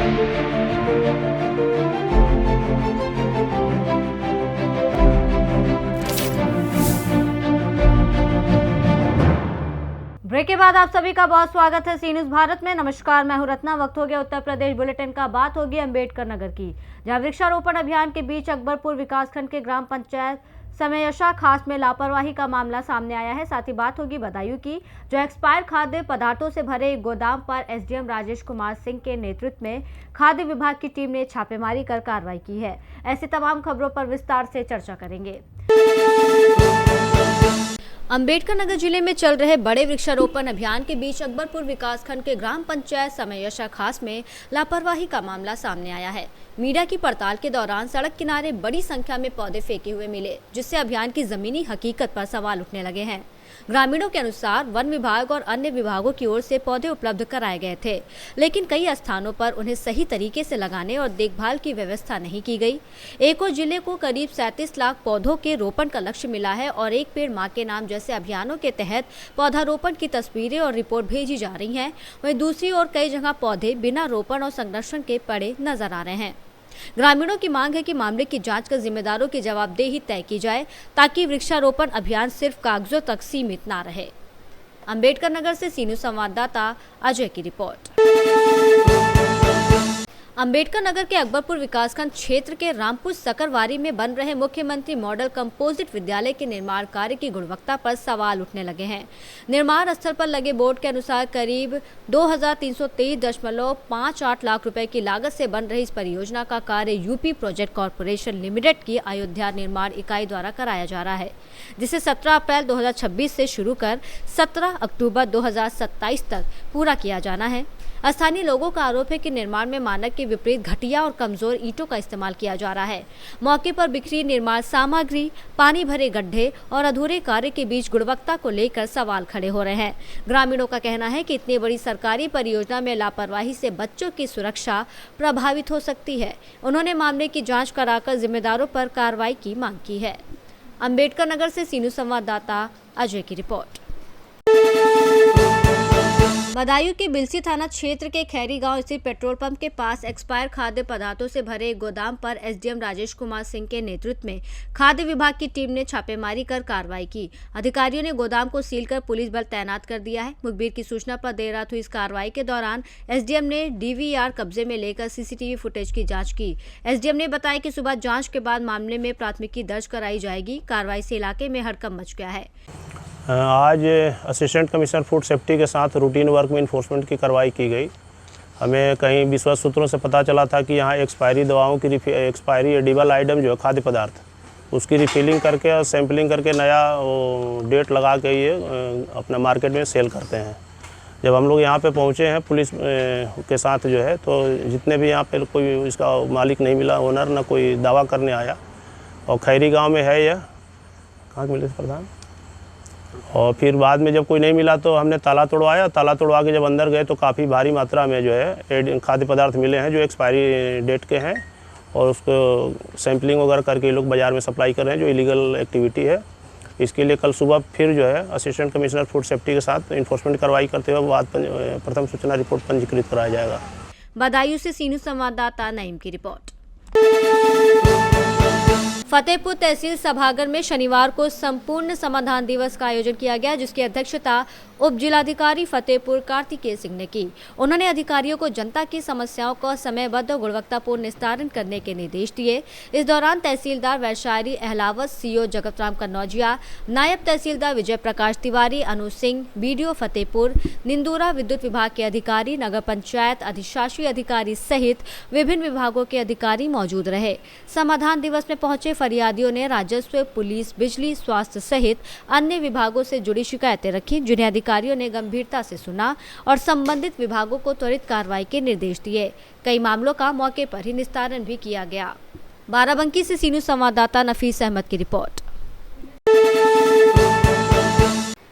Break के बाद आप सभी का बहुत स्वागत है सी न्यूज भारत में। नमस्कार, मैं हूं रत्ना। वक्त हो गया उत्तर प्रदेश बुलेटिन का। बात होगी अम्बेडकर नगर की, जहां वृक्षारोपण अभियान के बीच अकबरपुर विकासखंड के ग्राम पंचायत समयशा खास में लापरवाही का मामला सामने आया है। साथ ही बात होगी बदायूं की, जो एक्सपायर खाद्य पदार्थों से भरे एक गोदाम पर एसडीएम राजेश कुमार सिंह के नेतृत्व में खाद्य विभाग की टीम ने छापेमारी कर कार्रवाई की है। ऐसी तमाम खबरों पर विस्तार से चर्चा करेंगे। अम्बेडकर नगर जिले में चल रहे बड़े वृक्षारोपण अभियान के बीच अकबरपुर विकासखंड के ग्राम पंचायत समयशा खास में लापरवाही का मामला सामने आया है। मीडिया की पड़ताल के दौरान सड़क किनारे बड़ी संख्या में पौधे फेंके हुए मिले, जिससे अभियान की जमीनी हकीकत पर सवाल उठने लगे हैं। ग्रामीणों के अनुसार वन विभाग और अन्य विभागों की ओर से पौधे उपलब्ध कराए गए थे, लेकिन कई स्थानों पर उन्हें सही तरीके से लगाने और देखभाल की व्यवस्था नहीं की गई। एक और जिले को करीब 37 लाख पौधों के रोपण का लक्ष्य मिला है और एक पेड़ मां के नाम जैसे अभियानों के तहत पौधारोपण की तस्वीरें और रिपोर्ट भेजी जा रही हैं। वहीं दूसरी ओर कई जगह पौधे बिना रोपण और संरक्षण के पड़े नजर आ रहे हैं। ग्रामीणों की मांग है कि मामले की जांच कर जिम्मेदारों की जवाबदेही तय की जाए, ताकि वृक्षारोपण अभियान सिर्फ कागजों तक सीमित ना रहे। अम्बेडकर नगर से सी न्यूज संवाददाता अजय की रिपोर्ट। अम्बेडकर नगर के अकबरपुर विकासखंड क्षेत्र के रामपुर सकरवारी में बन रहे मुख्यमंत्री मॉडल कंपोजिट विद्यालय के निर्माण कार्य की गुणवत्ता पर सवाल उठने लगे हैं। निर्माण स्थल पर लगे बोर्ड के अनुसार करीब 2323.58 लाख रुपए की लागत से बन रही इस परियोजना का कार्य यूपी प्रोजेक्ट कॉरपोरेशन लिमिटेड की अयोध्या निर्माण इकाई द्वारा कराया जा रहा है, जिसे 17 अप्रैल 2026 से शुरू कर 17 अक्टूबर 2027 तक पूरा किया जाना है। स्थानीय लोगों का आरोप है कि निर्माण में मानक के विपरीत घटिया और कमजोर ईंटों का इस्तेमाल किया जा रहा है। मौके पर बिखरी निर्माण सामग्री, पानी भरे गड्ढे और अधूरे कार्य के बीच गुणवत्ता को लेकर सवाल खड़े हो रहे हैं। ग्रामीणों का कहना है कि इतनी बड़ी सरकारी परियोजना में लापरवाही से बच्चों की सुरक्षा प्रभावित हो सकती है। उन्होंने मामले की जाँच कराकर जिम्मेदारों पर कार्रवाई की मांग की है। अम्बेडकर नगर से सी न्यूज संवाददाता अजय की रिपोर्ट। बदायूं के बिलसी थाना क्षेत्र के खैरी गांव स्थित पेट्रोल पंप के पास एक्सपायर खाद्य पदार्थों से भरे एक गोदाम पर एसडीएम राजेश कुमार सिंह के नेतृत्व में खाद्य विभाग की टीम ने छापेमारी कर कार्रवाई की। अधिकारियों ने गोदाम को सील कर पुलिस बल तैनात कर दिया है। मुखबिर की सूचना पर देर रात हुई इस कार्रवाई के दौरान एसडीएम ने डीवीआर कब्जे में लेकर सीसीटीवी फुटेज की जाँच की। एसडीएम ने बताया कि सुबह जाँच के बाद मामले में प्राथमिकी दर्ज कराई जाएगी। कार्रवाई से इलाके में हड़कंप मच गया है। आज असिस्टेंट कमिश्नर फूड सेफ्टी के साथ रूटीन वर्क में इन्फोर्समेंट की कार्रवाई की गई। हमें कहीं विश्वस्त सूत्रों से पता चला था कि यहाँ एक्सपायरी दवाओं की एक्सपायरी एडिबल आइटम जो है खाद्य पदार्थ, उसकी रिफिलिंग करके और सैम्पलिंग करके नया डेट लगा के ये अपना मार्केट में सेल करते हैं। जब हम लोग यहाँ पे पहुँचे हैं पुलिस के साथ जो है, तो जितने भी यहाँ पे कोई इसका मालिक नहीं मिला, ओनर ना कोई दावा करने आया। और खैरी गाँव में है यह, कहाँ मिले थे प्रधान। और फिर बाद में जब कोई नहीं मिला तो हमने ताला तोड़वाया। ताला तोड़वा के जब अंदर गए तो काफ़ी भारी मात्रा में जो है खाद्य पदार्थ मिले हैं जो एक्सपायरी डेट के हैं, और उसको सैम्पलिंग वगैरह करके ये लोग बाज़ार में सप्लाई कर रहे हैं, जो इलीगल एक्टिविटी है। इसके लिए कल सुबह फिर जो है असिस्टेंट कमिश्नर फूड सेफ्टी के साथ इन्फोर्समेंट कार्रवाई करते हुए बाद प्रथम सूचना रिपोर्ट पंजीकृत कराया जाएगा। बदायूं से सी न्यूज संवाददाता नईम की रिपोर्ट। फतेहपुर तहसील सभागार में शनिवार को संपूर्ण समाधान दिवस का आयोजन किया गया, जिसकी अध्यक्षता उप जिलाधिकारी फतेहपुर कार्तिकेय सिंह ने की। उन्होंने अधिकारियों को जनता की समस्याओं का समयबद्ध और गुणवत्तापूर्ण निस्तारण करने के निर्देश दिए। इस दौरान तहसीलदार वैशाली अहलावत, सीओ जगतराम कन्नौजिया, नायब तहसीलदार विजय प्रकाश तिवारी, अनु सिंह, बीडीओ फतेहपुर, निंदूरा विद्युत विभाग के अधिकारी, नगर पंचायत अधिशासी अधिकारी सहित विभिन्न विभागों के अधिकारी मौजूद रहे। समाधान दिवस में पहुंचे फरियादियों ने राजस्व, पुलिस, बिजली, स्वास्थ्य सहित अन्य विभागों से जुड़ी शिकायतें रखी, जिन्हें अधिकारियों ने गंभीरता से सुना और संबंधित विभागों को त्वरित कार्रवाई के निर्देश दिए। कई मामलों का मौके पर ही निस्तारण भी किया गया। बाराबंकी से सी न्यूज संवाददाता नफीस अहमद की रिपोर्ट।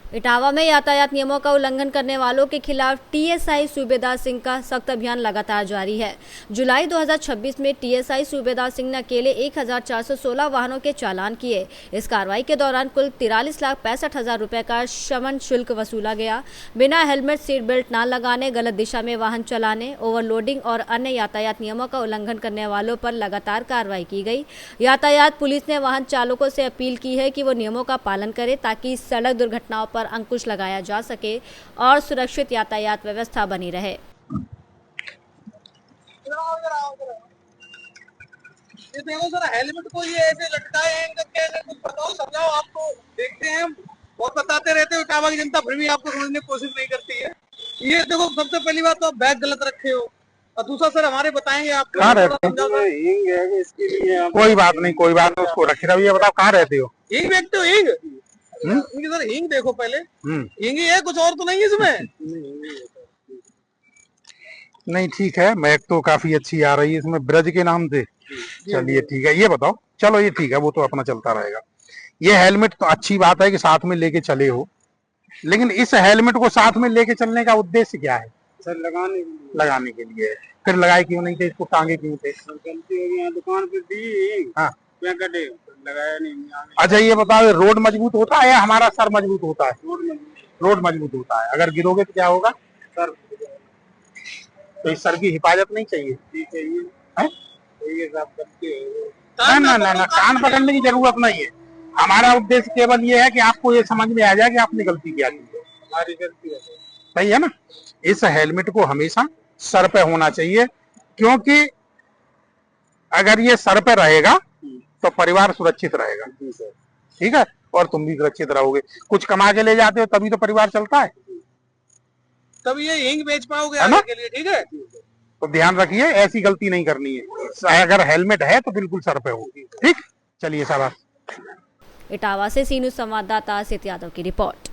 इटावा में यातायात नियमों का उल्लंघन करने वालों के खिलाफ टीएसआई सूबेदार सिंह का सख्त अभियान लगातार जारी है। जुलाई 2026 में टीएसआई सूबेदार सिंह ने अकेले 1416 वाहनों के चालान किए। इस कार्रवाई के दौरान कुल 43,65,000 रुपए का शमन शुल्क वसूला गया। बिना हेलमेट, सीट बेल्ट न लगाने, गलत दिशा में वाहन चलाने, ओवरलोडिंग और अन्य यातायात नियमों का उल्लंघन करने वालों पर लगातार कार्रवाई की गई। यातायात पुलिस ने वाहन चालकों से अपील की है कि वो नियमों का पालन करें ताकि सड़क दुर्घटनाओं पर अंकुश लगाया जा सके और सुरक्षित यातायात व्यवस्था बनी रहे। ये देखो सर, हेलमेट को ये ऐसे लटकाए हैं करके कुछ बताओ, समझाओ। आपको देखते हैं और बताते रहते हो, इटावा की जनता फिर भी आपको समझने की कोशिश नहीं करती है। ये देखो, सबसे पहली बात तो आप बैग गलत रखे हो, और दूसरा सर हमारे बताएंगे आप कहाँ रहते हो? इसके लिए कोई बात नहीं, कोई बात नहीं, उसको रखे रहो। ये बताओ कहाँ रहते हो? हींग देखते हो? हींग सर, हींग देखो पहले, हींग ही है, कुछ और तो नहीं है इसमें। नहीं ठीक है, महक तो काफी अच्छी आ रही है इसमें, ब्रज के नाम से। चलिए ठीक है, ये बताओ। चलो ये ठीक है, वो तो अपना चलता रहेगा। ये हेलमेट तो अच्छी बात है कि साथ में लेके चले हो, लेकिन इस हेलमेट को साथ में लेके चलने का उद्देश्य क्या है? सर लगाने के लिए। फिर लगाए क्यों नहीं थे? इसको टांगे क्यों थे? गलती हो गई, दुकान पे दी। हाँ, क्या कटे, लगाया नहीं। अच्छा ये बताओ, रोड मजबूत होता है या हमारा सर मजबूत होता है? रोड मजबूत होता है। अगर गिरोगे तो क्या होगा? सर, तो इस सर की हिफाजत नहीं चाहिए? है? कान ना, कान पकड़ने की जरूरत नहीं है। हमारा उद्देश्य केवल ये है कि आपको ये समझ में आ जाए कि आपने गलती क्या की है। हमारी गलती है, सही है ना? इस हेलमेट को हमेशा सर पे होना चाहिए, क्योंकि अगर ये सर पे रहेगा तो परिवार सुरक्षित रहेगा। ठीक है, और तुम भी सुरक्षित रहोगे। कुछ कमा के ले जाते हो तभी तो परिवार चलता है, तब ये हींग बेच पाओगे है ना? आगे के लिए। ठीक है, तो ध्यान रखिए, ऐसी गलती नहीं करनी है। अगर हेलमेट है तो बिल्कुल सर पे हो। ठीक, चलिए शाबाश। इटावा से सीनू संवाददाता सित यादव की रिपोर्ट।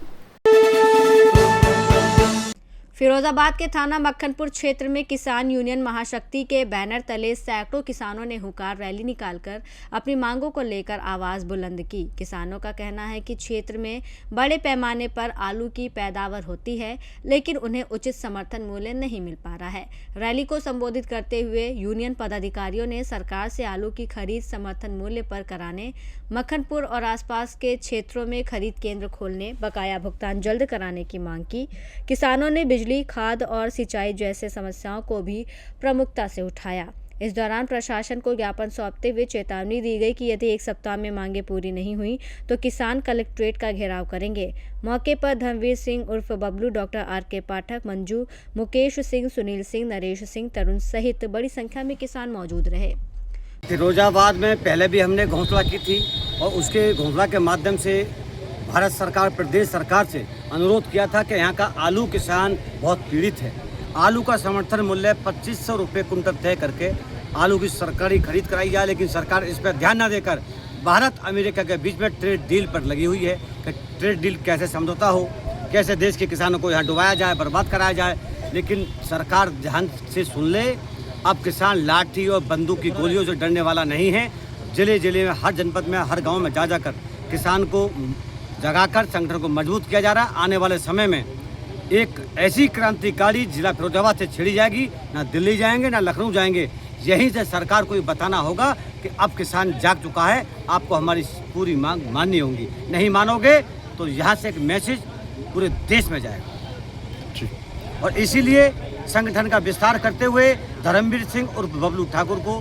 फिरोजाबाद के थाना मक्खनपुर क्षेत्र में किसान यूनियन महाशक्ति के बैनर तले सैकड़ों किसानों ने हुंकार रैली निकालकर अपनी मांगों को लेकर आवाज बुलंद की। किसानों का कहना है कि क्षेत्र में बड़े पैमाने पर आलू की पैदावार होती है, लेकिन उन्हें उचित समर्थन मूल्य नहीं मिल पा रहा है। रैली को संबोधित करते हुए यूनियन पदाधिकारियों ने सरकार से आलू की खरीद समर्थन मूल्य पर कराने, मक्खनपुर और आसपास के क्षेत्रों में खरीद केंद्र खोलने, बकाया भुगतान जल्द कराने की मांग की। किसानों ने बिजली, खाद और सिंचाई जैसे समस्याओं को भी प्रमुखता से उठाया। इस दौरान प्रशासन को ज्ञापन सौंपते हुए चेतावनी दी गई कि यदि एक सप्ताह में मांगे पूरी नहीं हुई तो किसान कलेक्ट्रेट का घेराव करेंगे। मौके पर धर्मवीर सिंह उर्फ बबलू, डॉक्टर आर.के. पाठक, मंजू, मुकेश सिंह, सुनील सिंह, नरेश सिंह, तरुण सहित बड़ी संख्या में किसान मौजूद रहे। फिरोजाबाद में पहले भी हमने घोषणा की थी और उसके घोषणा के माध्यम से भारत सरकार, प्रदेश सरकार से अनुरोध किया था कि यहाँ का आलू किसान बहुत पीड़ित है। आलू का समर्थन मूल्य 2500 रुपये कुंटल तय करके आलू की सरकारी खरीद कराई जाए, लेकिन सरकार इस पर ध्यान न देकर भारत अमेरिका के बीच में ट्रेड डील पर लगी हुई है कि ट्रेड डील कैसे समझौता हो, कैसे देश के किसानों को यहाँ डुबाया जाए, बर्बाद कराया जाए। लेकिन सरकार ध्यान से सुन ले, अब किसान लाठी और बंदूक की गोलियों से डरने वाला नहीं है। जिले जिले में, हर जनपद में, हर गाँव में जा जाकर किसान को जगाकर संगठन को मजबूत किया जा रहा है। आने वाले समय में एक ऐसी क्रांतिकारी जिला फिरोजाबाद से छिड़ी जाएगी, ना दिल्ली जाएंगे ना लखनऊ जाएंगे। यहीं से सरकार को बताना होगा कि अब किसान जाग चुका है, आपको हमारी पूरी मांग माननी होगी। नहीं मानोगे तो यहाँ से एक मैसेज पूरे देश में जाएगा। और इसीलिए संगठन का विस्तार करते हुए धर्मवीर सिंह उर्फ बबलू ठाकुर को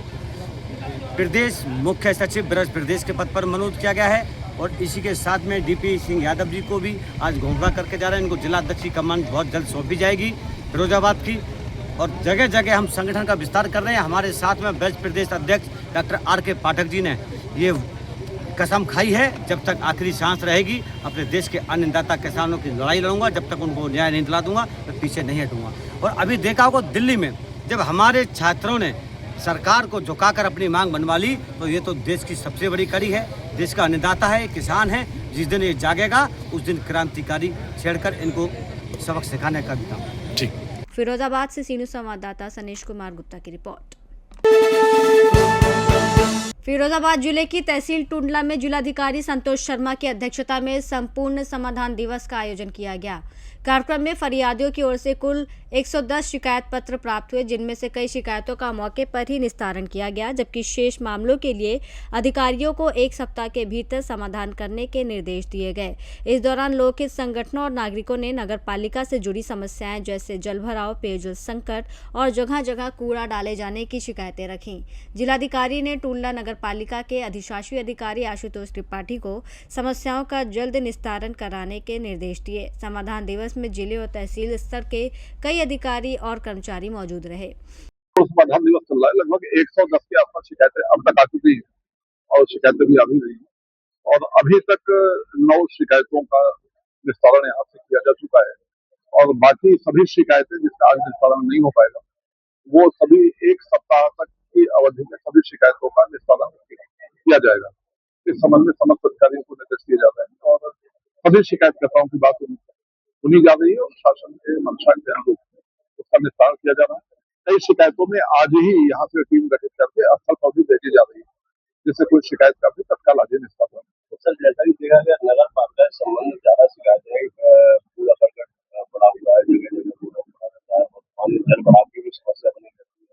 प्रदेश मुख्य सचिव ब्रज प्रदेश के पद पर मनोनीत किया गया है। और इसी के साथ में डीपी सिंह यादव जी को भी आज घोषणा करके जा रहे हैं। इनको जिला अध्यक्ष की कमान बहुत जल्द सौंपी जाएगी फिरोजाबाद की। और जगह जगह हम संगठन का विस्तार कर रहे हैं। हमारे साथ में ब्रज प्रदेश अध्यक्ष डॉक्टर आर.के. पाठक जी ने ये कसम खाई है, जब तक आखिरी सांस रहेगी अपने देश के अन्नदाता किसानों की लड़ाई लड़ूंगा, जब तक उनको न्याय नहीं दिला दूंगा तो पीछे नहीं हटूंगा। और अभी देखा होगा दिल्ली में जब हमारे छात्रों ने सरकार को झुकाकर अपनी मांग बनवा ली, तो ये तो देश की सबसे बड़ी कड़ी है। देश का अन्नदाता है, किसान है। जिस दिन ये जागेगा उस दिन क्रांतिकारी छेड़कर इनको सबक सिखाने का भी काम। ठीक। फिरोजाबाद से सीनू संवाददाता सनेश कुमार गुप्ता की रिपोर्ट। फिरोजाबाद जिले की तहसील टुंडला में जिलाधिकारी संतोष शर्मा की अध्यक्षता में संपूर्ण समाधान दिवस का आयोजन किया गया। कार्यक्रम में फरियादियों की ओर से कुल 110 शिकायत पत्र प्राप्त हुए, जिनमें से कई शिकायतों का मौके पर ही निस्तारण किया गया, जबकि शेष मामलों के लिए अधिकारियों को 1 सप्ताह के भीतर समाधान करने के निर्देश दिए गए। इस दौरान लोकहित संगठनों और नागरिकों ने नगर पालिका से जुड़ी समस्याएं जैसे जलभराव, पेयजल संकट और जगह जगह कूड़ा डाले जाने की शिकायतें रखीं। जिलाधिकारी ने टुंडला नगर पालिका के अधिशासी अधिकारी आशुतोष त्रिपाठी को समस्याओं का जल्द निस्तारण कराने के निर्देश दिए। समाधान दिवस में जिले और तहसील स्तर के कई अधिकारी और कर्मचारी मौजूद रहे। समाधान दिवस चल रहा है। लगभग 110 के आसपास शिकायतें अब तक आ चुकी हैं और शिकायतें भी आ भी रही हैं और अभी तक 9 शिकायतों का निस्तारण यहाँ से किया जा चुका है और बाकी सभी शिकायतें जिसका आज निस्तारण नहीं हो पाएगा वो सभी 1 सप्ताह तक की अवधि में सभी शिकायतों का निस्तारण किया जाएगा। इस संबंध में समस्त अधिकारियों को निर्देश दिए जाते हैं और सभी शिकायतकर्ताओं की बात सुनी जा रही है और शासन के मंशा के अनुरूप उसका निस्तारण किया जा रहा है। कई शिकायतों में आज ही यहाँ से टीम गठित करके स्थल पर भी भेजी जा रही है, जिससे कोई शिकायत का भी तत्काल आज ही निस्तारण। सर, जैसा कि देखा गया नगर पालिका संबंध ज्यादा शिकायत है, पूरा संकट बड़ा हुआ है, जगह जगह कूड़ा पड़ा रहता है और पानी जल भराव की भी समस्या बनी रहती है।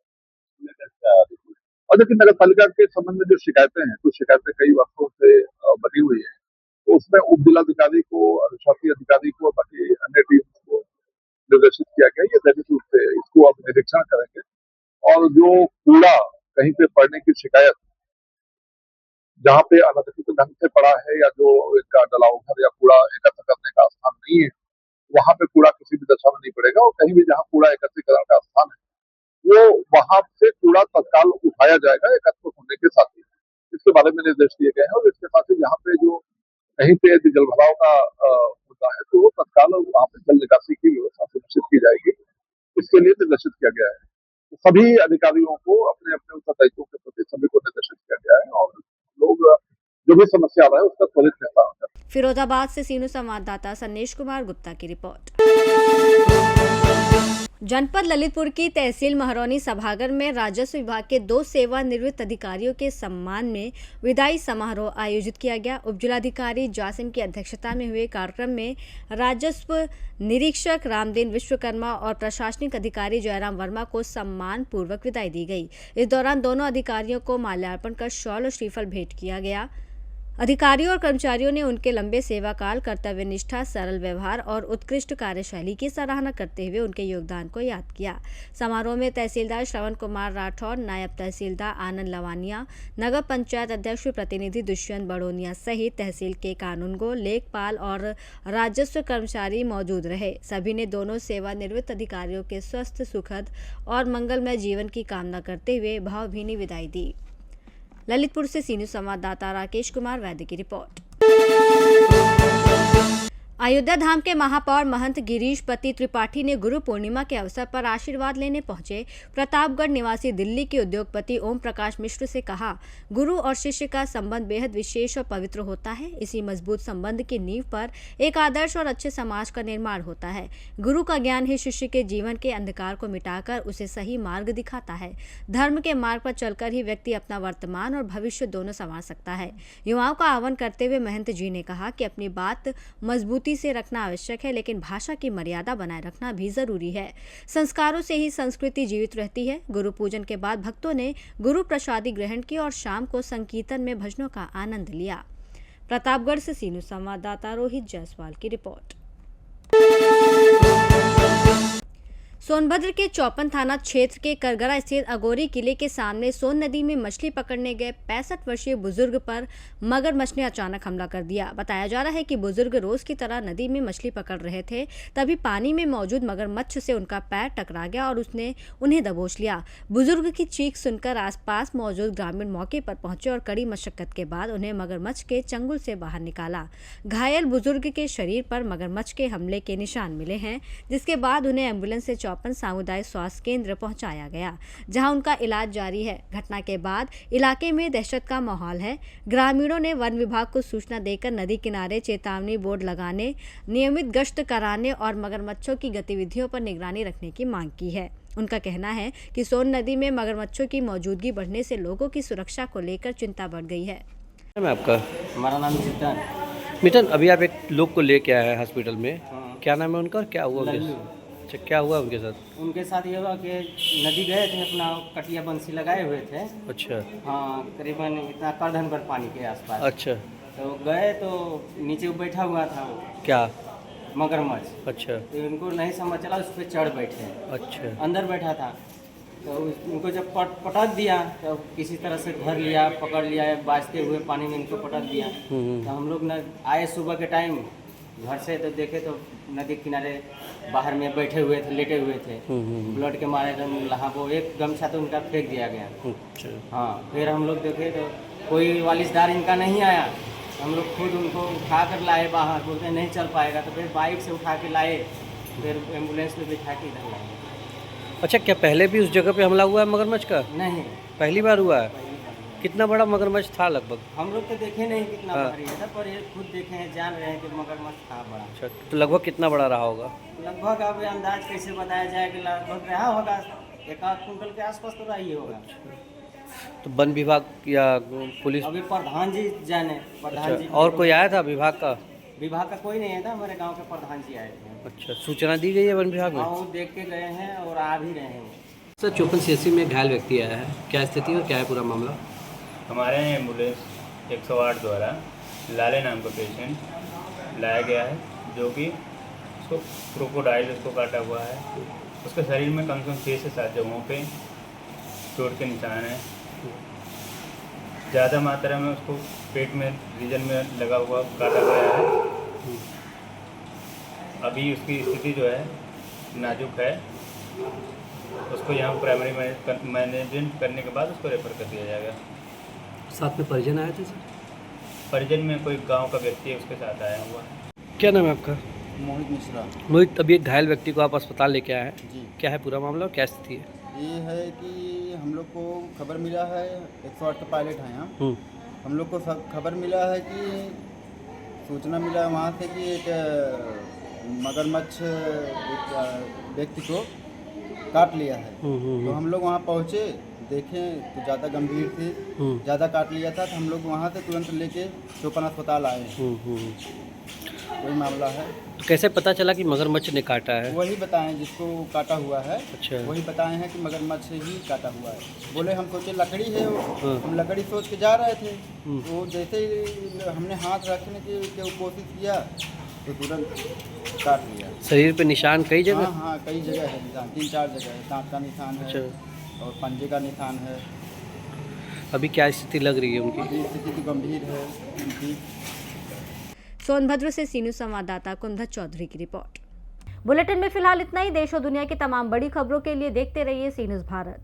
और देखिए नगर पालिका के संबंध में जो शिकायतें हैं, कुछ शिकायतें कई वर्षों से बनी हुई है, तो उसमें उप जिलाधिकारी को, अधिशासी अधिकारी को, बाकी अन्य टीम को निर्देशित किया गया। ये दैनिक रूप से इसको अब निरीक्षण करेंगे और जो कूड़ा कहीं पे पड़ने की शिकायत जहाँ पे अनधिकृत ढंग से पड़ा है या जो इनका डलाव घर या कूड़ा एकत्र करने का स्थान नहीं है, वहां पे कूड़ा किसी भी दशा में नहीं पड़ेगा और कहीं भी जहाँ कूड़ा एकत्रीकरण का स्थान है वो वहां से कूड़ा तत्काल उठाया जाएगा एकत्र होने के साथ ही। इसके बारे में निर्देश दिए गए हैं और इसके साथ ही यहाँ पे जो कहीं पे यदि जल भराव का मुद्दा है तो तत्काल वहाँ पे जल निकासी की व्यवस्था सुनिश्चित की जाएगी, इसके लिए निर्देशित किया गया है। तो सभी अधिकारियों को अपने अपने उत्तरदायित्वों के प्रति सभी को निर्देशित किया गया है और लोग जो भी समस्या आ रहा है उसका त्वरित निस्तारण करें। फिरोजाबाद से सीनू संवाददाता सन्नेश कुमार गुप्ता की रिपोर्ट। जनपद ललितपुर की तहसील महरौनी सभागार में राजस्व विभाग के 2 सेवानिवृत्त अधिकारियों के सम्मान में विदाई समारोह आयोजित किया गया। उप जिलाधिकारी जासिम की अध्यक्षता में हुए कार्यक्रम में राजस्व निरीक्षक रामदीन विश्वकर्मा और प्रशासनिक अधिकारी जयराम वर्मा को सम्मान पूर्वक विदाई दी गई। इस दौरान दोनों अधिकारियों को माल्यार्पण कर शॉल और श्रीफल भेंट किया गया। अधिकारियों और कर्मचारियों ने उनके लंबे सेवाकाल, कर्तव्य निष्ठा, सरल व्यवहार और उत्कृष्ट कार्यशैली की सराहना करते हुए उनके योगदान को याद किया। समारोह में तहसीलदार श्रवण कुमार राठौर, नायब तहसीलदार आनंद लवानिया, नगर पंचायत अध्यक्ष प्रतिनिधि दुष्यंत बड़ोनिया सहित तहसील के कानूनगो, लेखपाल और राजस्व कर्मचारी मौजूद रहे। सभी ने दोनों सेवानिवृत्त अधिकारियों के स्वस्थ, सुखद और मंगलमय जीवन की कामना करते हुए भावभीनी विदाई दी। ललितपुर से सीनियर संवाददाता राकेश कुमार वैद्य की रिपोर्ट। अयोध्या धाम के महापौर महंत गिरीश पति त्रिपाठी ने गुरु पूर्णिमा के अवसर पर आशीर्वाद लेने पहुंचे प्रतापगढ़ निवासी दिल्ली के उद्योगपति ओम प्रकाश मिश्र से कहा, गुरु और शिष्य का संबंध बेहद विशेष और पवित्र होता है। इसी मजबूत संबंध की नींव पर एक आदर्श और अच्छे समाज का निर्माण होता है। गुरु का ज्ञान ही शिष्य के जीवन के अंधकार को मिटाकर उसे सही मार्ग दिखाता है। धर्म के मार्ग पर चलकर ही व्यक्ति अपना वर्तमान और भविष्य दोनों संवार सकता है। युवाओं का आह्वान करते हुए महंत जी ने कहा कि अपनी बात मजबूती से रखना आवश्यक है, लेकिन भाषा की मर्यादा बनाए रखना भी जरूरी है। संस्कारों से ही संस्कृति जीवित रहती है। गुरु पूजन के बाद भक्तों ने गुरु प्रसादी ग्रहण की और शाम को संकीर्तन में भजनों का आनंद लिया। प्रतापगढ़ से सीनू संवाददाता रोहित जायसवाल की रिपोर्ट। सोनभद्र के चौपन थाना क्षेत्र के करगरा स्थित अगोरी किले के सामने सोन नदी में मछली पकड़ने गए 65 वर्षीय बुजुर्ग पर मगरमच्छ ने अचानक हमला कर दिया। बताया जा रहा है कि बुजुर्ग रोज की तरह नदी में मछली पकड़ रहे थे, तभी पानी में मौजूद मगरमच्छ से उनका पैर टकरा गया और उसने उन्हें दबोच लिया। बुजुर्ग की चीख सुनकर आसपास मौजूद ग्रामीण मौके पर पहुंचे और कड़ी मशक्कत के बाद उन्हें मगरमच्छ के चंगुल से बाहर निकाला। घायल बुजुर्ग के शरीर पर मगरमच्छ के हमले के निशान मिले हैं, जिसके बाद उन्हें एम्बुलेंस से चौपन सामुदायिक स्वास्थ्य केंद्र पहुंचाया गया, जहां उनका इलाज जारी है। घटना के बाद इलाके में दहशत का माहौल है। ग्रामीणों ने वन विभाग को सूचना देकर नदी किनारे चेतावनी बोर्ड लगाने, नियमित गश्त कराने और मगरमच्छों की गतिविधियों पर निगरानी रखने की मांग की है। उनका कहना है कि सोन नदी में मगरमच्छों की मौजूदगी बढ़ने से लोगों की सुरक्षा को लेकर चिंता बढ़ गई है। नाम है आपका? हमारा नाम चित्तन। मिटन, अभी आप एक लोग को लेके आए हैं हॉस्पिटल में, क्या नाम है उनका और क्या हुआ उनके लल्लू। साथ? अच्छा, क्या हुआ उनके साथ? उनके साथ ये हुआ कि नदी गए थे, अपना कटिया बंसी लगाए हुए थे। अच्छा हाँ, करीबन इतना करधन भर पानी के आसपास। अच्छा। तो गए तो नीचे वो बैठा हुआ था क्या? मगरमच्छ। अच्छा तो उनको नहीं समझ चला, उस पर चढ़ बैठे, अच्छा अंदर बैठा था। तो उनको जब पटक दिया तो किसी तरह से धर लिया, पकड़ लिया, बाजते हुए पानी में इनको पटक दिया। तो हम लोग न आए सुबह के टाइम घर से, तो देखे तो नदी किनारे बाहर में बैठे हुए थे, लेटे हुए थे, ब्लड के मारे एकदम लहा। वो एक गमछा तो उनका फेंक दिया गया। अच्छा। हाँ, फिर हम लोग देखे तो कोई वालिसदार इनका नहीं आया। हम लोग खुद उनको उठा कर लाए बाहर, बोलते नहीं चल पाएगा, तो फिर बाइक से उठा के लाए, फिर एम्बुलेंस में बिठा के इधर लाए। अच्छा, क्या पहले भी उस जगह पे हमला हुआ है मगरमच्छ का? नहीं, पहली बार हुआ है? पहली बार हुआ। कितना बड़ा मगरमच्छ था लगभग? हम लोग तो देखे नहीं कितना हाँ। भारी है, पर ये खुद देखे हैं, जान रहे हैं कि मगरमच्छ था बड़ा। अच्छा, तो लगभग कितना बड़ा रहा होगा? लगभग अब अंदाज कैसे बताया जाए कि लगभग रहा होगा 1-8 कुंटल के आसपास तो रहा ही होगा। तो वन विभाग या पुलिस? अभी प्रधान जी जाने, प्रधान जी। अच्छा, और कोई आया था विभाग का? विभाग का कोई नहीं है था, हमारे गांव के प्रधान जी आए थे। अच्छा, सूचना दी गई है वन विभाग में? हाँ, वो देख के गए हैं और आ भी रहे हैं। सर, चौपन सीएससी में घायल व्यक्ति आया है, क्या स्थिति और क्या है पूरा मामला? हमारे यहाँ एम्बुलेंस 108 द्वारा लाले नाम का पेशेंट लाया गया है, जो कि उसको क्रोकोडाइल उसको काटा हुआ है। उसके शरीर में कम से कम 6 से 7 जगहों पे चोट के निशान हैं। ज़्यादा मात्रा में उसको पेट में रीजन में लगा हुआ काटा गया है। अभी उसकी स्थिति जो है नाजुक है। उसको यहाँ प्राइमरी मैनेजमेंट करने के बाद उसको रेफर कर दिया जाएगा। साथ में परिजन आए थे सर? परिजन में कोई गांव का व्यक्ति है, उसके साथ आया हुआ है। क्या नाम है आपका? मोहित मिश्रा। मोहित, अभी एक घायल व्यक्ति को आप अस्पताल लेके आए हैं, जी, क्या है पूरा मामला और क्या स्थिति है? ये है कि हम लोग को खबर मिला है, 108 का पायलट हैं हम। हम लोग को खबर मिला है कि सूचना मिला वहाँ से कि एक मगरमच्छ एक व्यक्ति को काट लिया है। तो हम लोग वहाँ पहुँचे, देखें तो ज़्यादा गंभीर थे, ज़्यादा काट लिया था। तो हम लोग वहाँ से तुरंत लेके चौपन अस्पताल आए। वही मामला है। तो कैसे पता चला कि मगरमच्छ ने काटा है? वही बताएं जिसको काटा हुआ है। अच्छा। वही बताए हैं कि मगरमच्छ से ही काटा हुआ है। बोले हम सोचे लकड़ी है वो। हम लकड़ी सोच के जा रहे थे, तो जैसे ही हमने हाथ रखने की कोशिश किया तो तुरंत काट लिया। शरीर पे निशान कई जगह? हाँ हाँ, कई जगह है निशान, 3-4 जगह है। दांत का निशान है। अच्छा। और पंजे का निशान है। अभी क्या स्थिति लग रही है उनकी? अभी स्थिति तो गंभीर है उनकी। सोनभद्र से सीनू संवाददाता कुंदन चौधरी की रिपोर्ट। बुलेटिन में फिलहाल इतना ही। देश और दुनिया की तमाम बड़ी खबरों के लिए देखते रहिए सी न्यूज़ भारत।